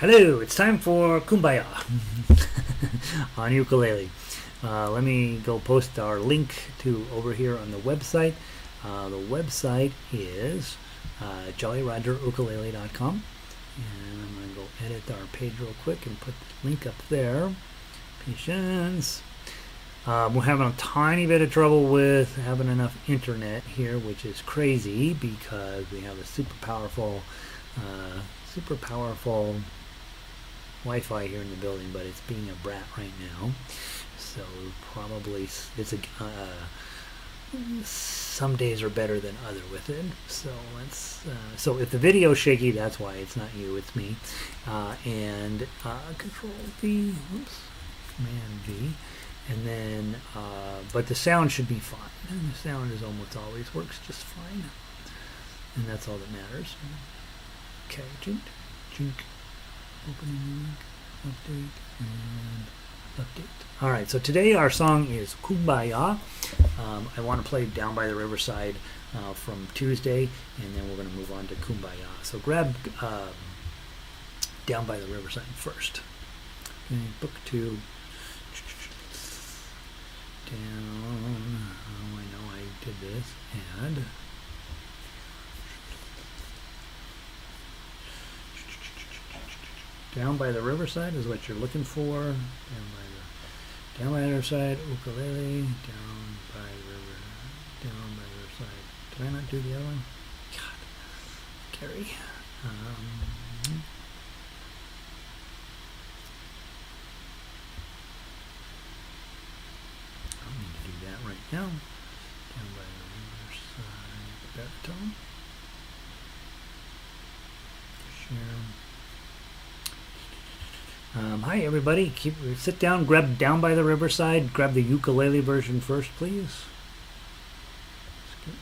Hello, it's time for Kumbaya on ukulele. Let me go post our link to over here on the website. The website is jollyrogerukulele.com. And I'm going to go edit our page real quick and put the link up there. Patience. We're having a tiny bit of trouble with having enough internet here, which is crazy because we have a super powerful Wi-Fi here in the building, but it's being a brat right now. So probably it's some days are better than other with it. So let's. So if the video is shaky, that's why. It's not you, it's me. And Control V, Command V, and then. But the sound should be fine. And the sound is almost always works just fine, and that's all that matters. Okay, jink. Opening link, update, and update. Alright, so today our song is Kumbaya. I want to play Down by the Riverside from Tuesday, and then we're going to move on to Kumbaya. So grab Down by the Riverside first. Okay, book 2. Down. Oh, I know I did this. And Down by the Riverside is what you're looking for. Down by the Riverside, ukulele, down by the Riverside. Did I not do the other one? God, Gary. I don't need to do that right now. Down by the Riverside, baritone. Share. Hi everybody, sit down, grab Down by the Riverside, grab the ukulele version first please. Skip.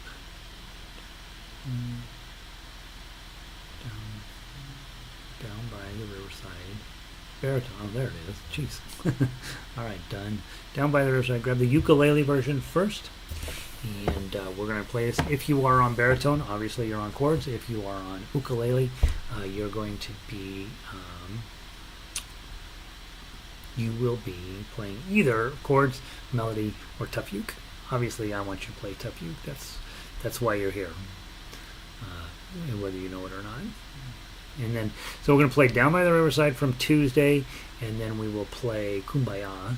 Down by the Riverside. Baritone, oh, there it is, jeez. Alright, done. Down by the Riverside, grab the ukulele version first. And we're going to play this. If you are on baritone, obviously you're on chords. If you are on ukulele, you're going to be... you will be playing either chords, melody, or tough uke. Obviously, I want you to play tough uke. That's why you're here, whether you know it or not. And then, so we're going to play Down by the Riverside from Tuesday, and then we will play Kumbaya.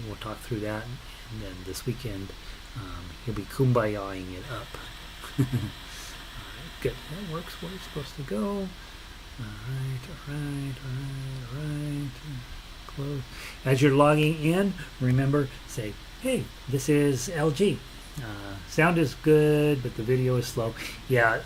We'll talk through that, and then this weekend you'll be kumbayaing it up. All right, good. That works where it's supposed to go. All right. As you're logging in, remember, say, hey, this is LG. Sound is good, but the video is slow. Yeah,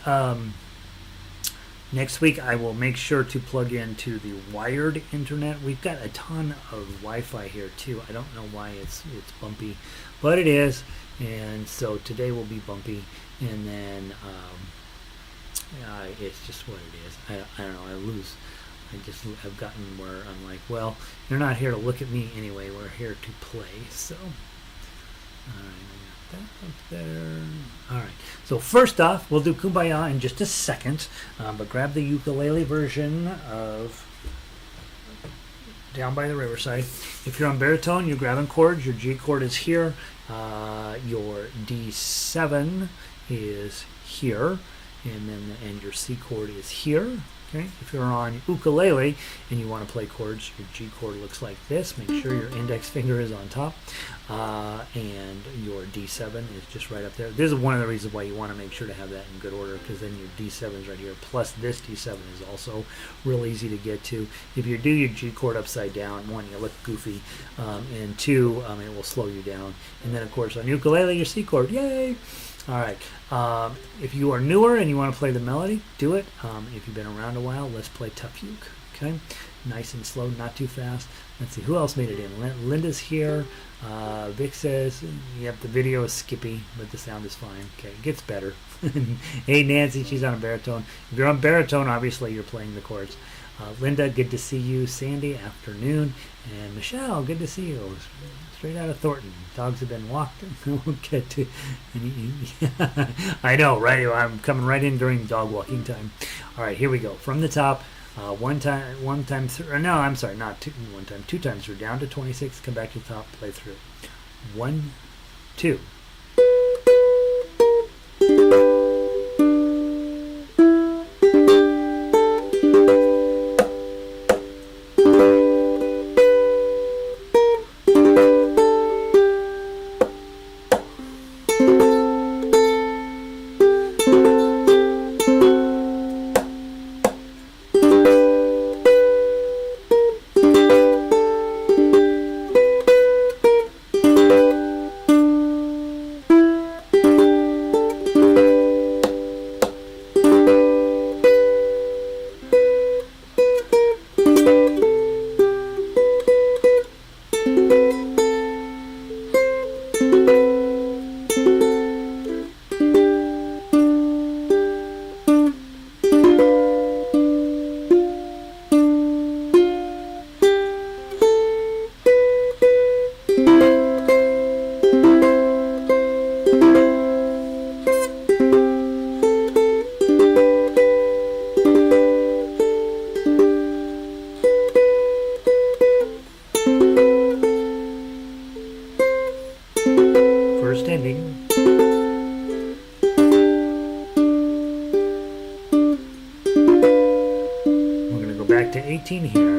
next week I will make sure to plug into the wired internet. We've got a ton of Wi-Fi here too. I don't know why it's bumpy, but it is. And so today will be bumpy, and then it's just what it is. I don't know. I just have gotten where I'm like, well, you're not here to look at me anyway. We're here to play. So, all right, I got that up there. All right. So first off, we'll do Kumbaya in just a second, but grab the ukulele version of Down by the Riverside. If you're on baritone, you're grabbing chords. Your G chord is here. Your D7 is here, and your C chord is here. Okay. If you're on ukulele and you want to play chords, your G chord looks like this. Make sure your index finger is on top, and your D7 is just right up there. This is one of the reasons why you want to make sure to have that in good order, because then your D7 is right here. Plus this D7 is also real easy to get to. If you do your G chord upside down, one, you look goofy, and two, it will slow you down. And then of course on ukulele, your C chord, yay! All right. If you are newer and you want to play the melody, do it. If you've been around a while, let's play tough uke. Okay, nice and slow, not too fast. Let's see who else made it in. Linda's here. Vic says, "Yep, the video is skippy, but the sound is fine." Okay, it gets better. Hey, Nancy, she's on a baritone. If you're on baritone, obviously you're playing the chords. Linda, good to see you. Sandy, afternoon. And Michelle, good to see you. Straight out of Thornton. Dogs have been walked. We'll get to. I know, right? I'm coming right in during dog walking time. All right, here we go. From the top, No, I'm sorry, not two, one time, two times through, down to 26, come back to the top, play through. 1, 2. First ending. We're going to go back to 18 here.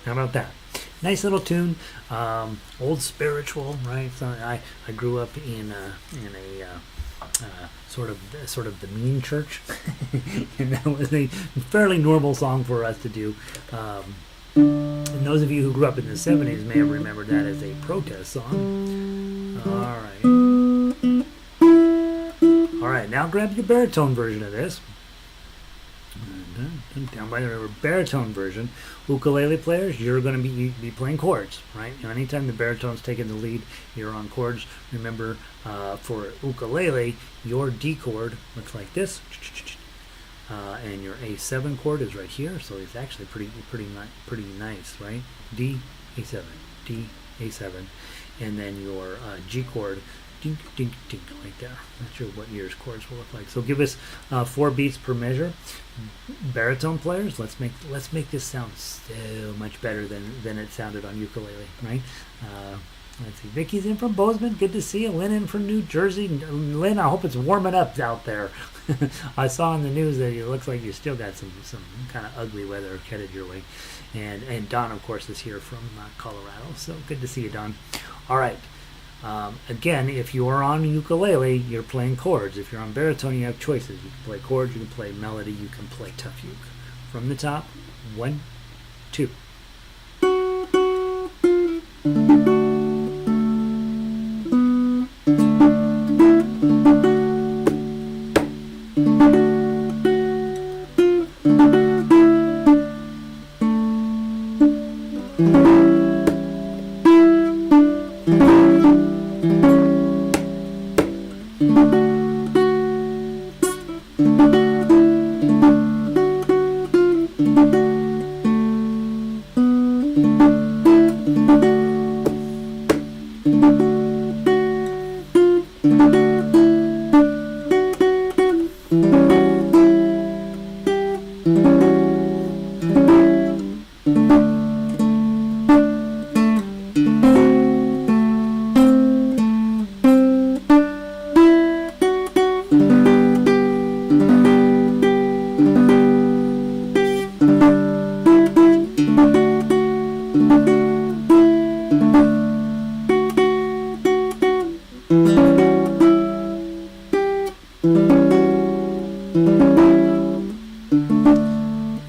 How about that? Nice little tune, old spiritual, right? So I grew up in a sort of the mean church, and that was a fairly normal song for us to do. And those of you who grew up in the 70s may have remembered that as a protest song. All right. Now grab your baritone version of this. Down by the baritone version. Ukulele players, you're going to be playing chords, right? Anytime the baritone's taking the lead, you're on chords. Remember, for ukulele, your D chord looks like this, and your A7 chord is right here. So it's actually pretty nice, right? D, A7, D, A7, and then your G chord. Dink, dink, dink, like that. Not sure what yours chords will look like. So give us 4 beats per measure. Baritone players, let's make this sound so much better than it sounded on ukulele, right? Let's see. Vicky's in from Bozeman. Good to see you. Lynn in from New Jersey. Lynn, I hope it's warming up out there. I saw in the news that it looks like you still got some kind of ugly weather headed your way. And Don, of course, is here from Colorado. So good to see you, Don. All right. Again, if you are on ukulele, you're playing chords. If you're on baritone, you have choices. You can play chords, you can play melody, you can play tough uke. From the top, 1, 2.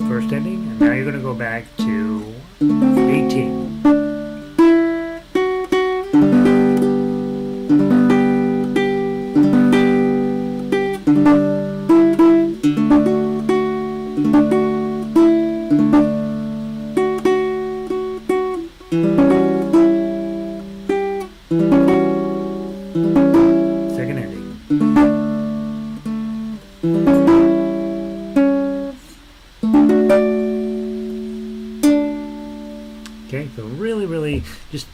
First ending, and now you're going to go back to 18. Okay, so really just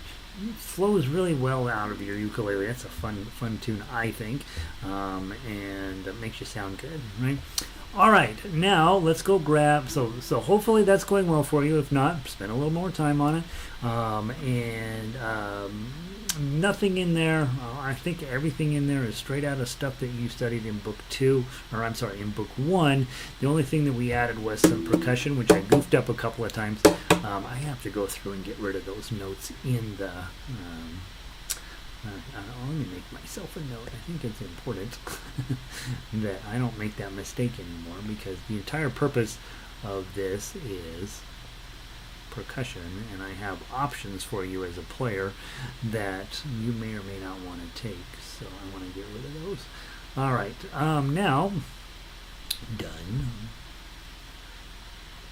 flows really well out of your ukulele. That's a fun tune, I think, and it makes you sound good, right? All right, now let's go grab. So hopefully that's going well for you. If not, spend a little more time on it. Nothing in there. I think everything in there is straight out of stuff that you studied in book 2, or I'm sorry, in book 1. The only thing that we added was some percussion, which I goofed up a couple of times. I have to go through and get rid of those notes in the. Let me make myself a note. I think it's important that I don't make that mistake anymore, because the entire purpose of this is percussion, and I have options for you as a player that you may or may not want to take. So I want to get rid of those. All right. Now, done.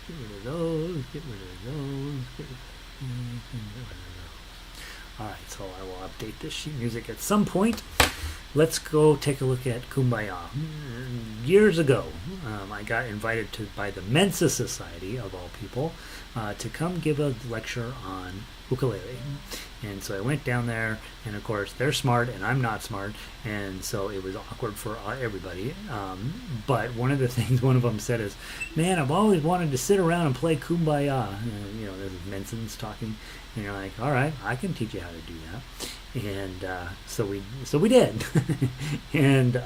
Get rid of those. Get rid of those. Get rid of those. Alright, so I will update this sheet music at some point. Let's go take a look at Kumbaya. Years ago, I got invited by the Mensa Society, of all people, to come give a lecture on ukulele. And so I went down there, and of course they're smart and I'm not smart, and so it was awkward for everybody. But one of the things one of them said is, "Man, I've always wanted to sit around and play Kumbaya." This is Menson's talking, and you're like, "All right, I can teach you how to do that." And so we did. And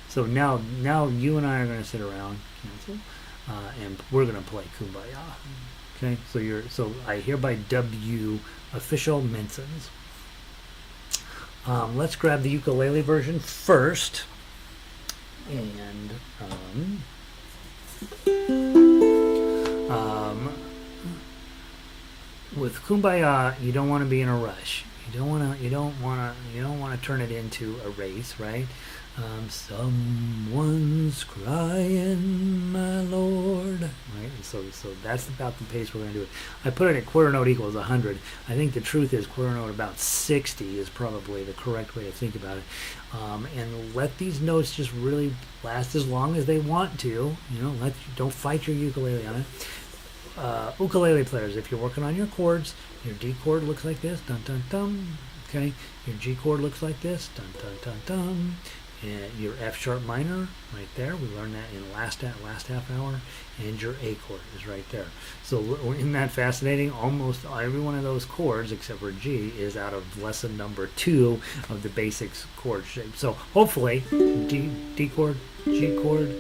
so now you and I are going to sit around, cancel, and we're going to play Kumbaya. Okay, so I hereby dub you official Mensons. Let's grab the ukulele version first, and with Kumbaya, you don't want to be in a rush. You don't want to turn it into a race, right? Someone's crying, my lord. Right? And so that's about the pace we're going to do it. I put it at quarter note equals 100. I think the truth is quarter note about 60 is probably the correct way to think about it. And let these notes just really last as long as they want to. Don't fight your ukulele on it. Ukulele players, if you're working on your chords, your D chord looks like this, dun dun dun. Okay, your G chord looks like this, dun dun dun dun. And your F sharp minor right there, we learned that in last half hour, and your A chord is right there. So isn't that fascinating? Almost every one of those chords except for G is out of lesson number 2 of the basics chord shape. So hopefully D chord, G chord,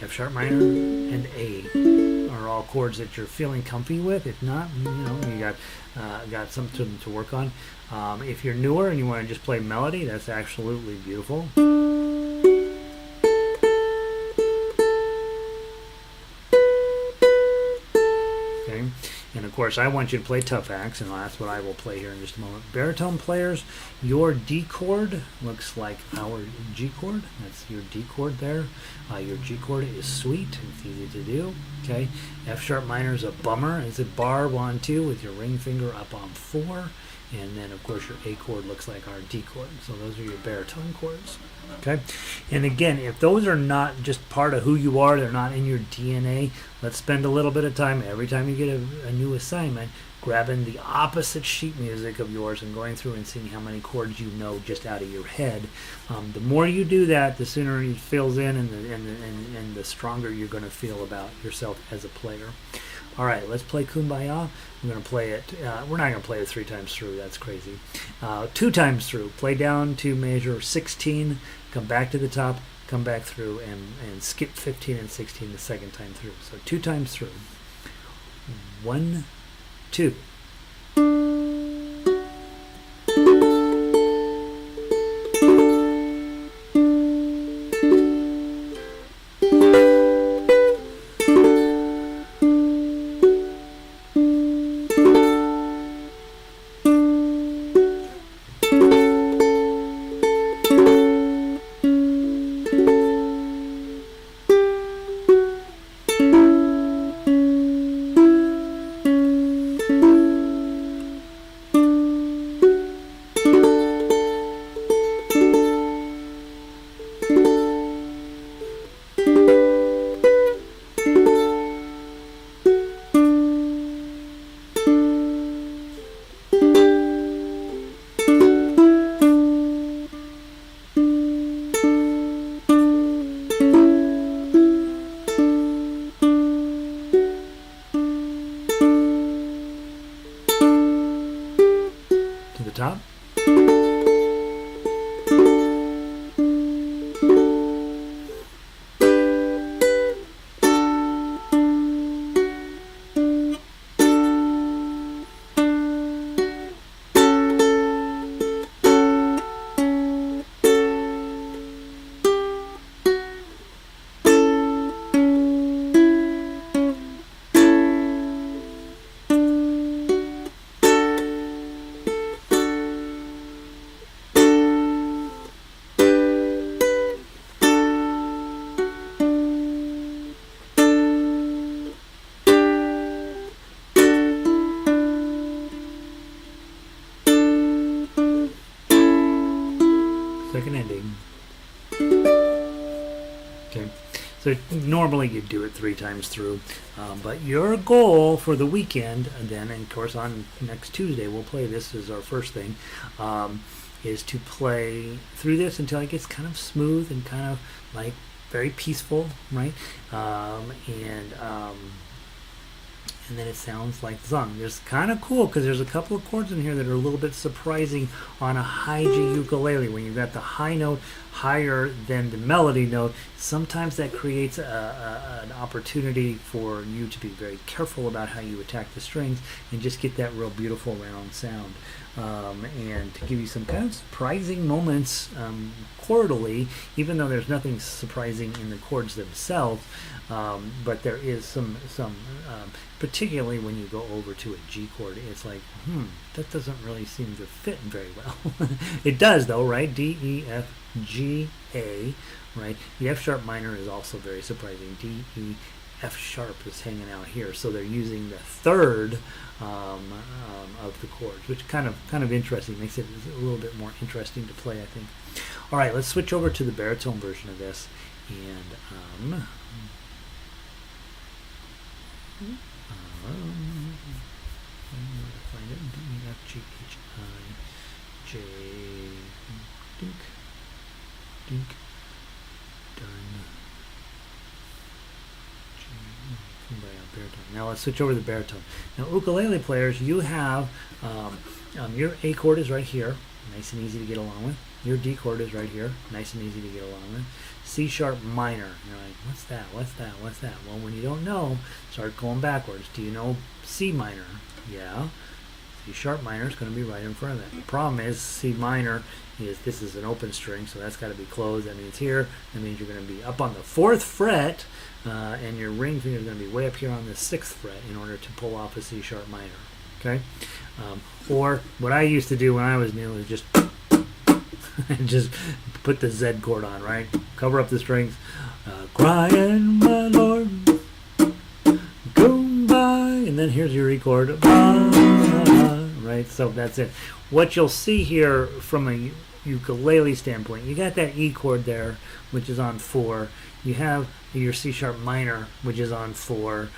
F sharp minor, and A are all chords that you're feeling comfy with. If not, you got something to work on. If you're newer and you want to just play melody, that's absolutely beautiful. Okay, and of course I want you to play tough acts, and that's what I will play here in just a moment. Baritone players, your D chord looks like our G chord. That's your D chord there. Your G chord is sweet. It's easy to do. Okay, F sharp minor is a bummer. It's a bar 1 2 with your ring finger up on 4. And then, of course, your A chord looks like our D chord. So those are your baritone chords. Okay? And again, if those are not just part of who you are, they're not in your DNA, let's spend a little bit of time every time you get a new assignment grabbing the opposite sheet music of yours and going through and seeing how many chords you know just out of your head. The more you do that, the sooner it fills in, and the stronger you're going to feel about yourself as a player. All right, let's play Kumbaya. We're going to play it. We're not going to play it 3 times through. That's crazy. 2 times through. Play down to measure 16. Come back to the top. Come back through and skip 15 and 16 the second time through. So 2 times through. 1, 2. top. Second ending. Okay, so normally you do it 3 times through, but your goal for the weekend, and then of course on next Tuesday we'll play this as our first thing, is to play through this until it gets kind of smooth and kind of like very peaceful, right? And then it sounds like the song. It's kind of cool because there's a couple of chords in here that are a little bit surprising on a high G ukulele. When you've got the high note higher than the melody note, sometimes that creates an opportunity for you to be very careful about how you attack the strings and just get that real beautiful round sound. And to give you some kind of surprising moments chordally, even though there's nothing surprising in the chords themselves, but there is some particularly when you go over to a G chord, it's like, that doesn't really seem to fit very well. It does though, right? D, E, F, G, A, right? The F sharp minor is also very surprising. D, E, F sharp is hanging out here, so they're using the third of the chords, which kind of interesting, makes it a little bit more interesting to play, I think. All right, let's switch over to the baritone version of this, and find it. D, E, F, G, H, I, J, dink, dink, done. Kumbaya, baritone. Now let's switch over to the baritone. Now ukulele players, you have your A chord is right here, nice and easy to get along with. Your D chord is right here, nice and easy to get along with. C sharp minor, you're like, what's that, what's that, what's that? Well, when you don't know, start going backwards. Do you know C minor? Yeah. C sharp minor is going to be right in front of that. The problem is C minor this is an open string, so that's got to be closed. That means here, that means you're going to be up on the 4th fret, and your ring finger is going to be way up here on the 6th fret in order to pull off a C sharp minor. Okay? Or what I used to do when I was new is just just put the Z chord on, right? Cover up the strings. Crying, my Lord, Kumbaya, and then here's your E chord, right? So that's it. What you'll see here from a ukulele standpoint, you got that E chord there, which is on 4. You have your C sharp minor, which is on 4.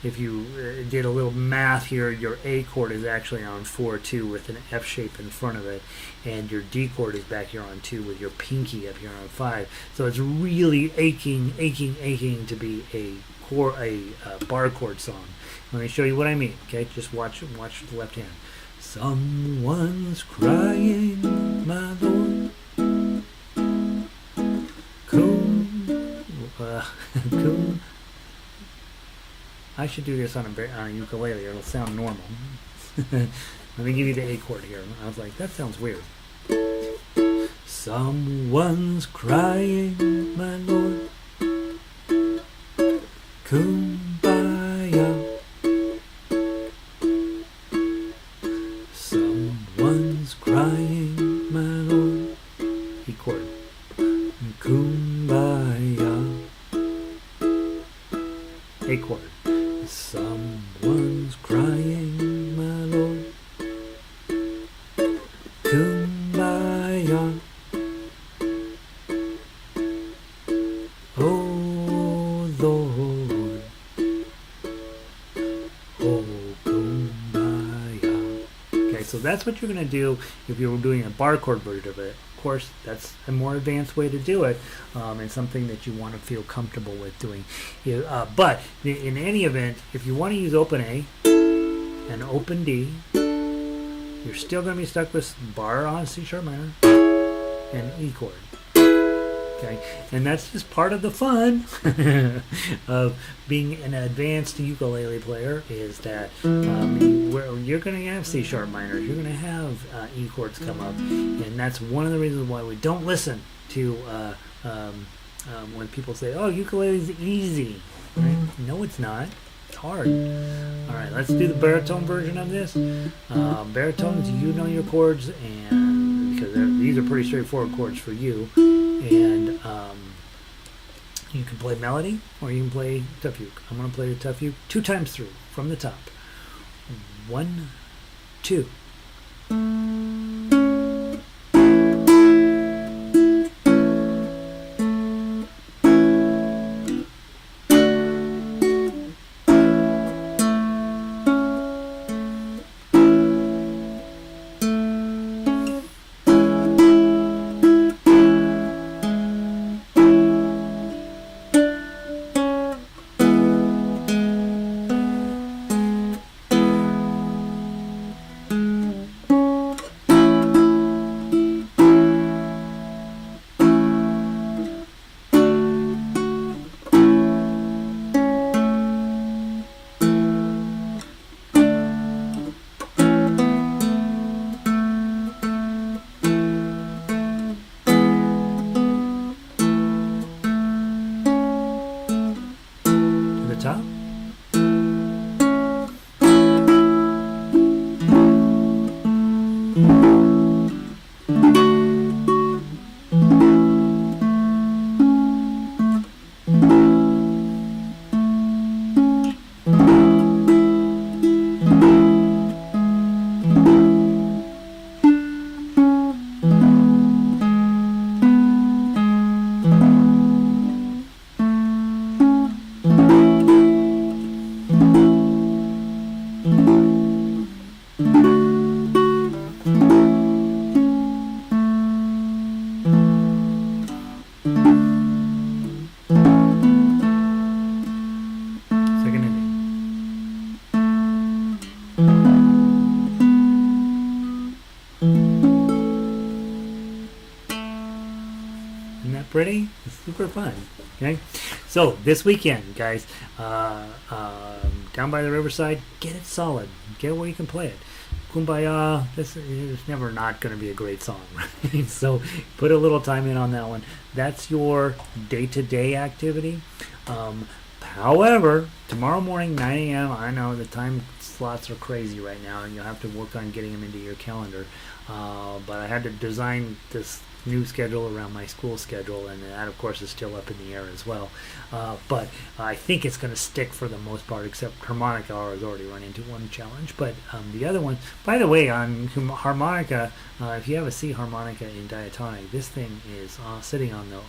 If you did a little math here, your A chord is actually on 4 too, with an F shape in front of it, and your D chord is back here on 2 with your pinky up here on 5. So it's really aching to be a bar chord song. Let me show you what I mean. Okay, just watch the left hand. Someone's crying, my Lord. Cool. I should do this on a ukulele, or it'll sound normal. Let me give you the A chord here. I was like, that sounds weird. Someone's crying, my Lord. Kumbaya. Someone's crying, my Lord. E chord. Kumbaya. A chord. Someone's crying, my Lord. Kumbaya. Oh Lord. Oh Kumbaya. Okay, so that's what you're going to do if you were doing a bar chord version of it. Of course, that's a more advanced way to do it, and something that you want to feel comfortable with doing. But in any event, if you want to use open A and open D you're still going to be stuck with bar on C sharp minor and E chord. Okay, and that's just part of the fun of being an advanced ukulele player, is that where you're going to have C sharp minors, you're going to have E chords come up, and that's one of the reasons why we don't listen to when people say, "Oh, ukulele's easy." Right? No, it's not. It's hard. All right, let's do the baritone version of this. Baritones, you know your chords, and because these are pretty straightforward chords for you, and you can play melody or you can play tough uke. I'm going to play the tough uke 2 times through from the top. 1, 2. Top. Pretty, it's super fun. Okay, so this weekend, guys, down by the riverside, get it solid, get it where you can play it. Kumbaya, this is never not going to be a great song, right? So put a little time in on that one. That's your day-to-day activity. However, tomorrow morning, 9 a.m., I know the time slots are crazy right now, and you'll have to work on getting them into your calendar. But I had to design this new schedule around my school schedule, and that of course is still up in the air as well, but I think it's going to stick for the most part, except Harmonica has already run into one challenge. But the other one, by the way, on Harmonica, if you have a C harmonica in diatonic, this thing is sitting on the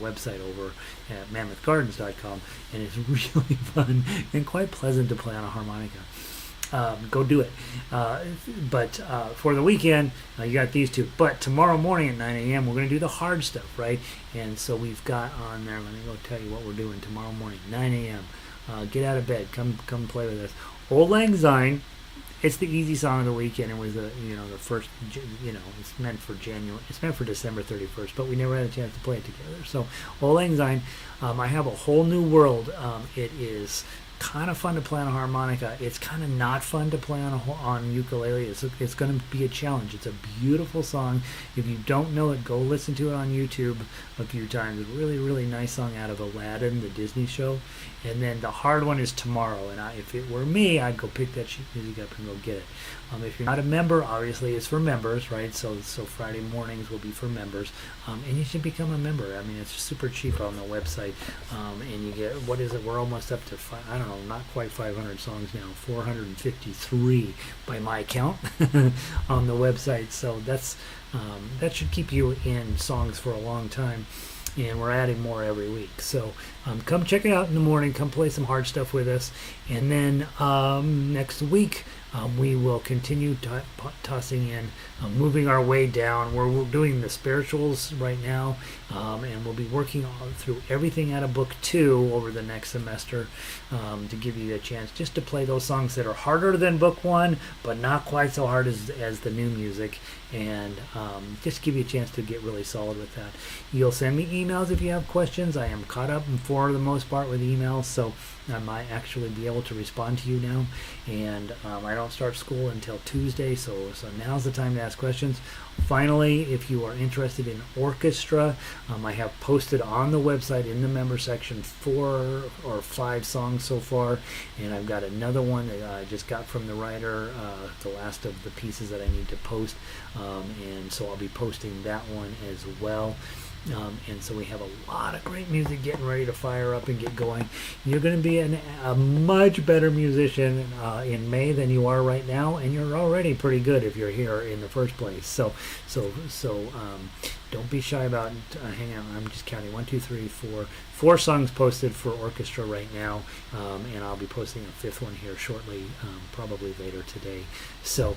website over at mammothgardens.com, and it's really fun and quite pleasant to play on a harmonica. Go do it. But for the weekend, you got these two. But tomorrow morning at 9 a.m., we're going to do the hard stuff, right? And so we've got on there, let me go tell you what we're doing tomorrow morning, 9 a.m. Get out of bed. Come play with us. Old Lang Syne. It's the easy song of the weekend. It was the first, it's meant for January. It's meant for December 31st, but we never had a chance to play it together. So Old Lang Syne. I have a whole new world. It is kind of fun to play on a harmonica. It's kind of not fun to play on ukulele. It's going to be a challenge. It's a beautiful song. If you don't know it, go listen to it on YouTube a few times. A really, really nice song out of Aladdin, the Disney show. And then the hard one is tomorrow. And if it were me, I'd go pick that sheet music up and go get it. If you're not a member, obviously it's for members, right? So Friday mornings will be for members, and you should become a member. I mean, it's super cheap on the website, and you get, what is it? We're almost up to not quite 500 songs now, 453 by my count on the website. So that should keep you in songs for a long time. And we're adding more every week. So come check it out in the morning. Come play some hard stuff with us. And then next week, we will continue tossing in, moving our way down. We're doing the spirituals right now, and we'll be working through everything out of Book 2 over the next semester, to give you a chance just to play those songs that are harder than Book 1, but not quite so hard as the new music, and just give you a chance to get really solid with that. You'll send me emails if you have questions. I am caught up for the most part with emails, so I might actually be able to respond to you now. And I don't start school until Tuesday, so now's the time to ask questions. Finally, if you are interested in orchestra, I have posted on the website in the member section 4 or 5 songs so far, and I've got another one that I just got from the writer, the last of the pieces that I need to post, and so I'll be posting that one as well. And so we have a lot of great music getting ready to fire up and get going. You're going to be a much better musician in May than you are right now, and you're already pretty good if you're here in the first place. So don't be shy about hang on. I'm just counting 1, 2, 3, 4 songs posted for orchestra right now, and I'll be posting a 5th one here shortly, probably later today. So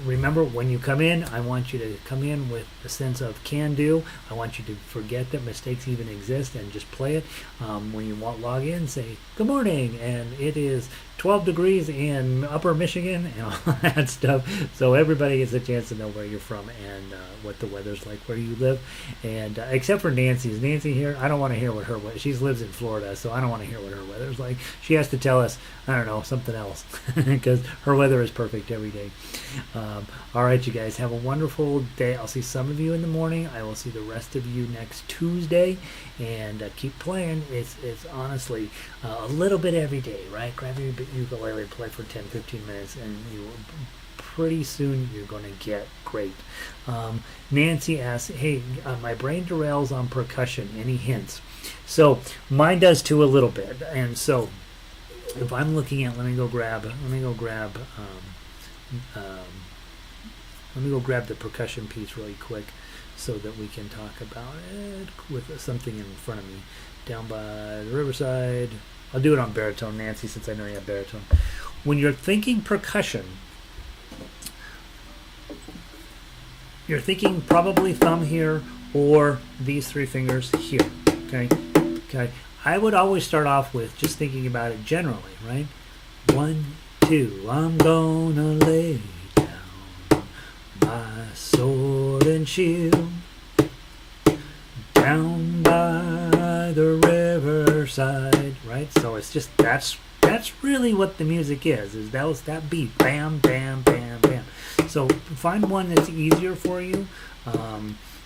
remember, when you come in, I want you to come in with a sense of can-do. I want you to forget that mistakes even exist and just play it. When you log in, say, good morning, and it is 12 degrees in Upper Michigan and all that stuff, so everybody gets a chance to know where you're from and what the weather's like where you live. And except for Nancy. Is Nancy here? I don't want to hear what her weather. She lives in Florida, so I don't want to hear what her weather's like. She has to tell us, I don't know, something else, because her weather is perfect every day. All right, you guys, have a wonderful day. I'll see some of you in the morning. I will see the rest of you next Tuesday, and keep playing. It's honestly a little bit every day, right? Grab your ukulele, play for 10-15 minutes, and you pretty soon you're going to get great. Nancy asks, hey, my brain derails on percussion. Any hints? So mine does too, a little bit. And so if I'm looking at, let me go grab the percussion piece really quick so that we can talk about it with something in front of me. Down by the riverside. I'll do it on baritone, Nancy, since I know you have baritone. When you're thinking percussion, you're thinking probably thumb here or these 3 fingers here. Okay. I would always start off with just thinking about it generally, right? 1, 2, I'm gonna lay down my sword and shield down by the riverside, right? So it's just that's really what the music is that beat, bam, bam, bam, bam. So find one that's easier for you.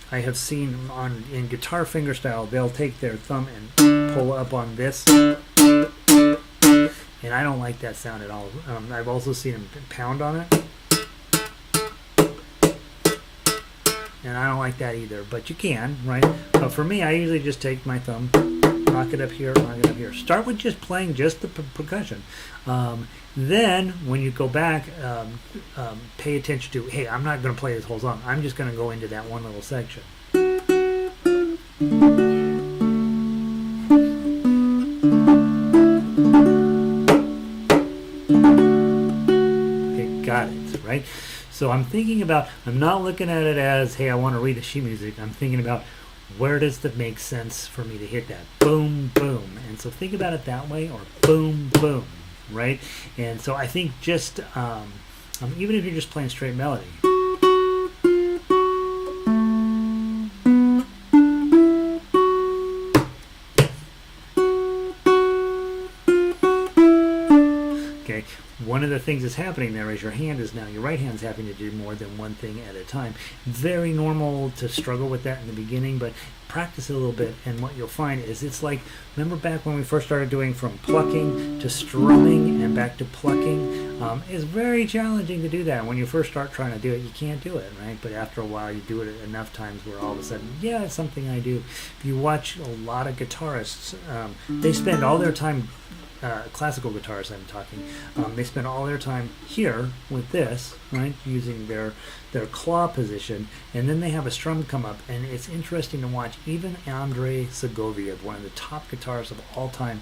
I have seen in guitar fingerstyle, they'll take their thumb and pull up on this, and I don't like that sound at all. I've also seen them pound on it, and I don't like that either, but you can, right? But for me, I usually just take my thumb, knock it up here, knock it up here. Start with just playing just the percussion. Then, when you go back, pay attention to, hey, I'm not going to play this whole song. I'm just going to go into that one little section. Okay, got it, right? So I'm thinking about, I'm not looking at it as, hey, I want to read the sheet music. I'm thinking about, where does it make sense for me to hit that? Boom, boom. And so think about it that way, or boom, boom, right? And so I think just, even if you're just playing straight melody, okay, one of the things that's happening there is your right hand's having to do more than one thing at a time. Very normal to struggle with that in the beginning, but practice it a little bit, and what you'll find is it's like, remember back when we first started doing from plucking to strumming and back to plucking? It's very challenging to do that. When you first start trying to do it, you can't do it, right? But after a while, you do it enough times where all of a sudden, yeah, it's something I do. If you watch a lot of guitarists, they spend all their time classical guitarists I'm talking, they spend all their time here with this, right, using their claw position, and then they have a strum come up, and it's interesting to watch. Even Andrei Segoviev, one of the top guitarists of all time,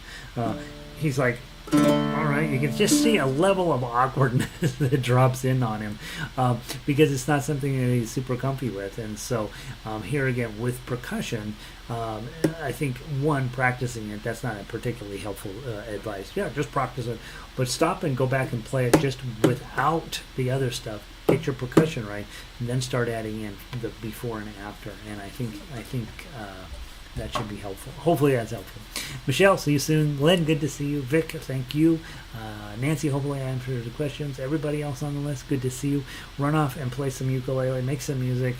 he's like, all right, you can just see a level of awkwardness that drops in on him because it's not something that he's super comfy with. And so here again with percussion, I think practicing it, that's not a particularly helpful advice. Yeah, just practice it, but stop and go back and play it just without the other stuff. Get your percussion right, and then start adding in the before and after. And I think that should be helpful. Hopefully that's helpful. Michelle, see you soon. Len, good to see you. Vic, thank you. Nancy, hopefully I answered the questions. Everybody else on the list, good to see you. Run off and play some ukulele, make some music.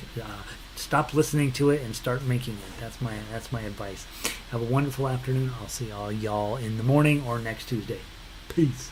Stop listening to it and start making it. That's my advice. Have a wonderful afternoon. I'll see all y'all in the morning or next Tuesday. Peace.